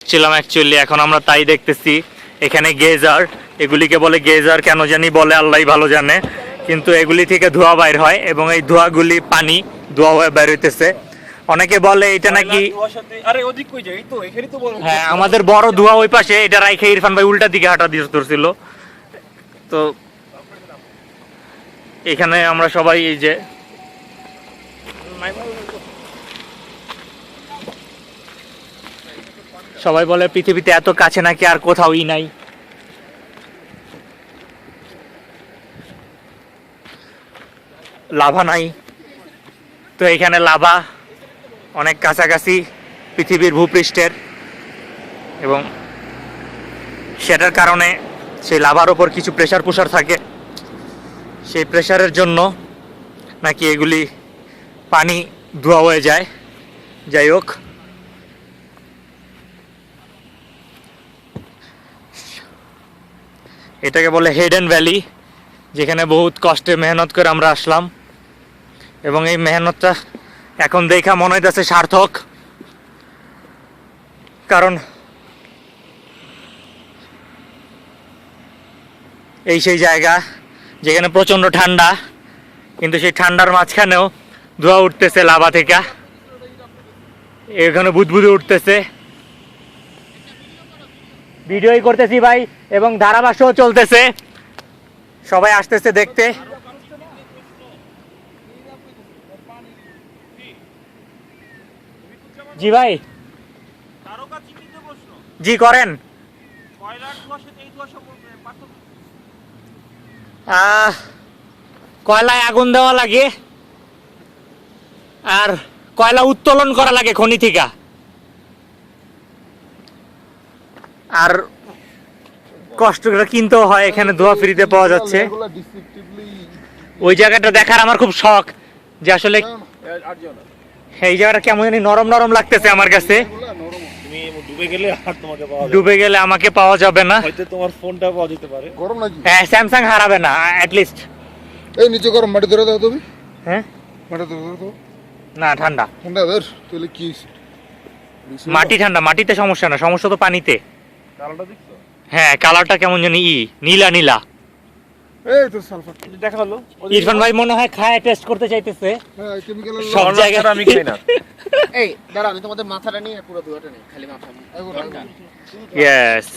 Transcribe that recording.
ছিলাম অ্যাকচুয়ালি, এখন আমরা তাই দেখতেছি। এখানে গেজার, এগুলিকে বলে গেজার, কেন জানি বলে আল্লাহই ভালো জানে, কিন্তু এগুলি থেকে ধোঁয়া বাইর হয় এবং এই ধোঁয়াগুলি পানি ধোঁয়া হয়ে বের হইতেছে। অনেকে বলে এটা নাকি, হ্যাঁ আমাদের বড় ধোঁয়া ওই পাশে, এটা রাইখে ইরফান ভাই উল্টা দিকে হাঁটা দিয়ে ধরছিল। তো এখানে আমরা সবাই এই যে সবাই বলে পৃথিবীতে এত কাছে নাকি আর কোথাওই নাই। লাভা নাই, তো এখানে লাভা অনেক কাছাকাছি পৃথিবীর ভূপৃষ্ঠের, এবং সেটার কারণে সেই লাভার ওপর কিছু প্রেসার থাকে। সেই প্রেসারের জন্য নাকি এগুলি পানি ধোয়া হয়ে যায়। যাই হোক, এটাকে বলে হিডেন ভ্যালি, যেখানে বহুত কষ্টে মেহনত করে আমরা আসলাম, এবং এই মেহনতটা এখন দেখা মনে হইতেছে সার্থক। কারণ এই সেই জায়গা যেখানে প্রচণ্ড ঠান্ডা, কিন্তু সেই ঠান্ডার মাঝখানেও ধোঁয়া উঠতেছে লাভা থেকে, এখানে বুদবুদে উঠতেছে। ভিডিওই করতেছি ভাই, এবং ধারাভাষ্যও চলতেছে, সবাই আসতেছে দেখতে। জি ভাই, জি করেন। কয়লায় আগুন দেওয়া লাগে আর কয়লা উত্তোলন করা লাগে খনি থেকে, আর কষ্ট করে কিনতেও হয়। এখানে ধোয়া ফ্রিতে পাওয়া যাচ্ছে। ওই জায়গাটা দেখার আমার খুব শখ, যে আসলে এই জায়গাটা কেমন জানি নরম নরম লাগতেছে আমার কাছে। ডুবে গেলে আমাকে পাওয়া যাবে না, হয়তো তোমার ফোনটা পাওয়া যেতে পারে। গরম নাকি? হ্যাঁ, স্যামসাং হারাবে না অ্যাট লিস্ট। এই নিচে গরম, মাটি ধরে দাও তুমি। হ্যাঁ, মাটি ধরে দাও। না ঠান্ডা। ঠান্ডা ধর, তাহলে কি মাটি ঠান্ডা, মাটিতে সমস্যা না, সমস্যা তো পানিতে। কালারটা দেখছো? হ্যাঁ, কালারটা কেমন জানি নীলা নীলা। এই তো সালফার দেখা হলো। ইরফান ভাই মনে হয় খায় টেস্ট করতে চাইতেছে। হ্যাঁ, কেমিক্যাল সব জায়গায় আমি খাই না। এই দাঁড়া, আমি তোমাদের মাথাটা নিয়ে পুরো দুয়াটা নেই, খালি মাথা। ইয়েস।